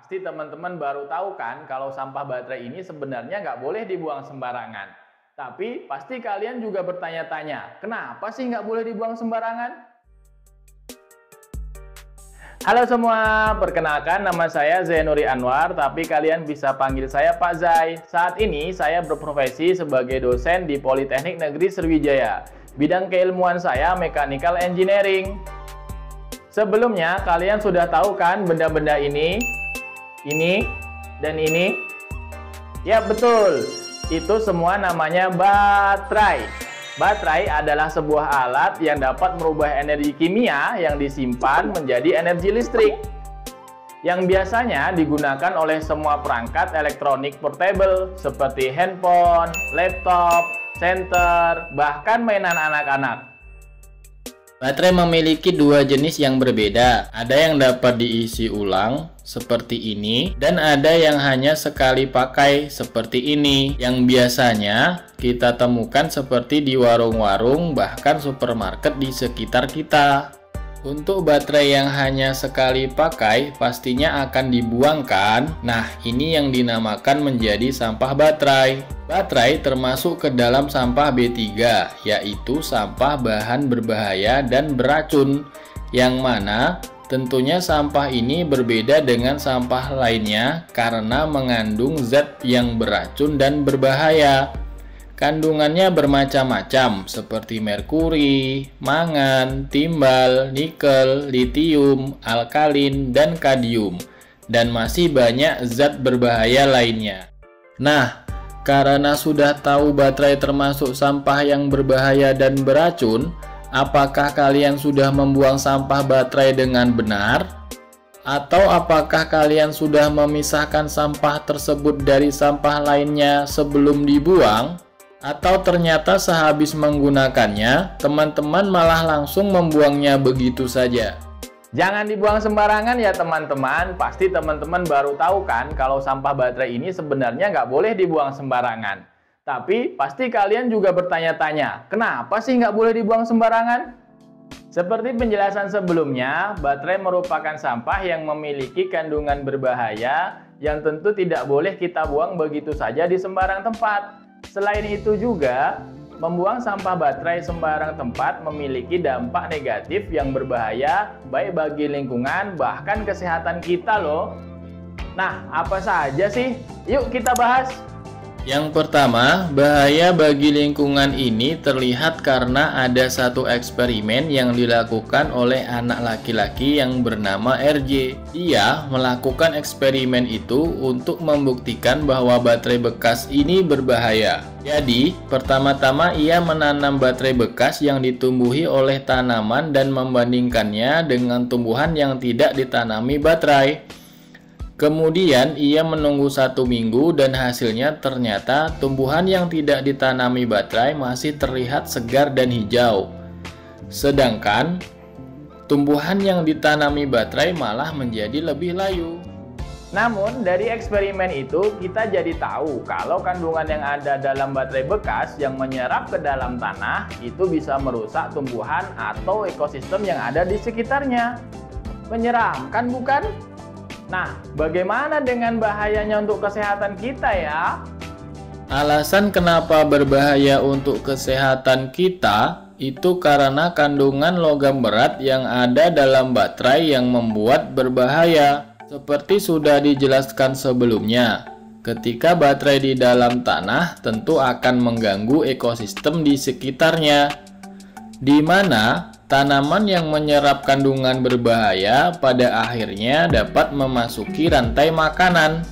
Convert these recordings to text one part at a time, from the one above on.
Pasti teman-teman baru tahu kan kalau sampah baterai ini sebenarnya nggak boleh dibuang sembarangan. Tapi pasti kalian juga bertanya-tanya, kenapa sih nggak boleh dibuang sembarangan? Halo semua, perkenalkan nama saya Zainuri Anwar, tapi kalian bisa panggil saya Pak Zai. Saat ini saya berprofesi sebagai dosen di Politeknik Negeri Sriwijaya. Bidang keilmuan saya Mechanical Engineering. Sebelumnya kalian sudah tahu kan benda-benda ini, dan ini? Ya betul, itu semua namanya baterai. Baterai adalah sebuah alat yang dapat merubah energi kimia yang disimpan menjadi energi listrik, yang biasanya digunakan oleh semua perangkat elektronik portable seperti handphone, laptop, senter, bahkan mainan anak-anak. Baterai memiliki dua jenis yang berbeda. Ada yang dapat diisi ulang seperti ini, dan ada yang hanya sekali pakai seperti ini, yang biasanya kita temukan seperti di warung-warung bahkan supermarket di sekitar kita. Untuk baterai yang hanya sekali pakai pastinya akan dibuangkan. Nah, ini yang dinamakan menjadi sampah baterai. Baterai termasuk ke dalam sampah B3, yaitu sampah bahan berbahaya dan beracun, yang mana tentunya sampah ini berbeda dengan sampah lainnya karena mengandung zat yang beracun dan berbahaya. Kandungannya bermacam-macam seperti merkuri, mangan, timbal, nikel, litium, alkalin, dan kadium, dan masih banyak zat berbahaya lainnya. Nah, karena sudah tahu baterai termasuk sampah yang berbahaya dan beracun, apakah kalian sudah membuang sampah baterai dengan benar? Atau apakah kalian sudah memisahkan sampah tersebut dari sampah lainnya sebelum dibuang? Atau ternyata sehabis menggunakannya, teman-teman malah langsung membuangnya begitu saja? Jangan dibuang sembarangan ya teman-teman. Pasti teman-teman baru tahu kan kalau sampah baterai ini sebenarnya nggak boleh dibuang sembarangan. Tapi pasti kalian juga bertanya-tanya, kenapa sih nggak boleh dibuang sembarangan? Seperti penjelasan sebelumnya, baterai merupakan sampah yang memiliki kandungan berbahaya yang tentu tidak boleh kita buang begitu saja di sembarang tempat. Selain itu juga, membuang sampah baterai sembarang tempat memiliki dampak negatif yang berbahaya baik bagi lingkungan bahkan kesehatan kita loh. Nah, apa saja sih? Yuk kita bahas. Yang pertama, bahaya bagi lingkungan ini terlihat karena ada satu eksperimen yang dilakukan oleh anak laki-laki yang bernama RJ. Ia melakukan eksperimen itu untuk membuktikan bahwa baterai bekas ini berbahaya. Jadi, pertama-tama ia menanam baterai bekas yang ditumbuhi oleh tanaman dan membandingkannya dengan tumbuhan yang tidak ditanami baterai. Kemudian ia menunggu 1 minggu dan hasilnya ternyata tumbuhan yang tidak ditanami baterai masih terlihat segar dan hijau. Sedangkan tumbuhan yang ditanami baterai malah menjadi lebih layu. Namun dari eksperimen itu kita jadi tahu kalau kandungan yang ada dalam baterai bekas yang menyerap ke dalam tanah itu bisa merusak tumbuhan atau ekosistem yang ada di sekitarnya. Menyeramkan bukan? Nah, bagaimana dengan bahayanya untuk kesehatan kita ya? Alasan kenapa berbahaya untuk kesehatan kita itu karena kandungan logam berat yang ada dalam baterai yang membuat berbahaya. Seperti sudah dijelaskan sebelumnya, ketika baterai di dalam tanah tentu akan mengganggu ekosistem di sekitarnya, di mana tanaman yang menyerap kandungan berbahaya pada akhirnya dapat memasuki rantai makanan.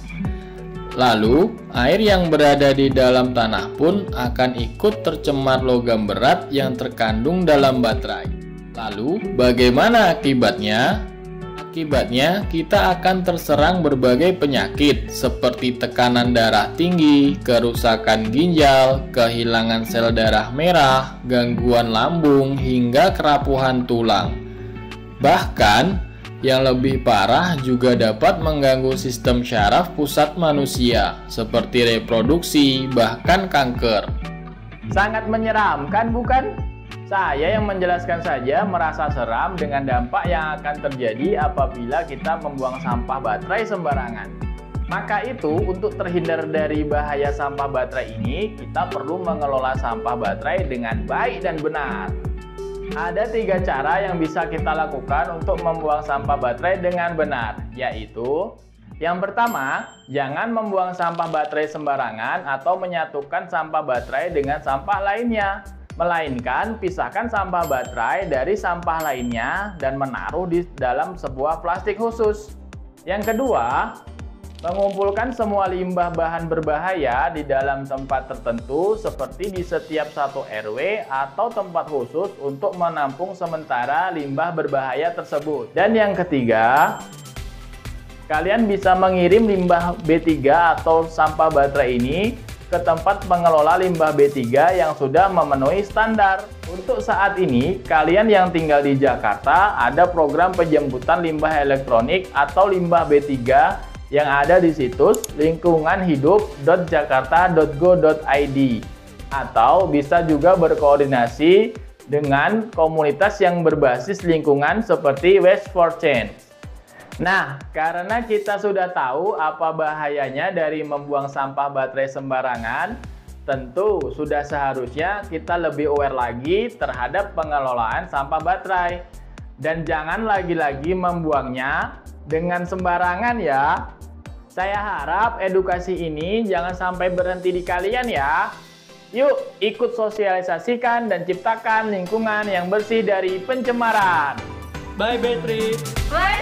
Lalu, air yang berada di dalam tanah pun akan ikut tercemar logam berat yang terkandung dalam baterai. Lalu, bagaimana akibatnya? Akibatnya, kita akan terserang berbagai penyakit seperti tekanan darah tinggi, kerusakan ginjal, kehilangan sel darah merah, gangguan lambung, hingga kerapuhan tulang. Bahkan, yang lebih parah juga dapat mengganggu sistem syaraf pusat manusia seperti reproduksi, bahkan kanker. Sangat menyeramkan bukan? Saya yang menjelaskan saja merasa seram dengan dampak yang akan terjadi apabila kita membuang sampah baterai sembarangan. Maka itu, untuk terhindar dari bahaya sampah baterai ini, kita perlu mengelola sampah baterai dengan baik dan benar. Ada 3 cara yang bisa kita lakukan untuk membuang sampah baterai dengan benar, yaitu yang pertama, jangan membuang sampah baterai sembarangan atau menyatukan sampah baterai dengan sampah lainnya. Melainkan, pisahkan sampah baterai dari sampah lainnya dan menaruh di dalam sebuah plastik khusus. Yang kedua, mengumpulkan semua limbah bahan berbahaya di dalam tempat tertentu seperti di setiap satu RW atau tempat khusus untuk menampung sementara limbah berbahaya tersebut. Dan yang ketiga, kalian bisa mengirim limbah B3 atau sampah baterai ini ke tempat pengelola limbah B3 yang sudah memenuhi standar. Untuk saat ini, kalian yang tinggal di Jakarta ada program penjemputan limbah elektronik atau limbah B3 yang ada di situs lingkunganhidup.jakarta.go.id, atau bisa juga berkoordinasi dengan komunitas yang berbasis lingkungan seperti Waste for Change. Nah, karena kita sudah tahu apa bahayanya dari membuang sampah baterai sembarangan, tentu sudah seharusnya kita lebih aware lagi terhadap pengelolaan sampah baterai. Dan jangan lagi-lagi membuangnya dengan sembarangan ya. Saya harap edukasi ini jangan sampai berhenti di kalian ya. Yuk, ikut sosialisasikan dan ciptakan lingkungan yang bersih dari pencemaran. Bye, Betri. Bye,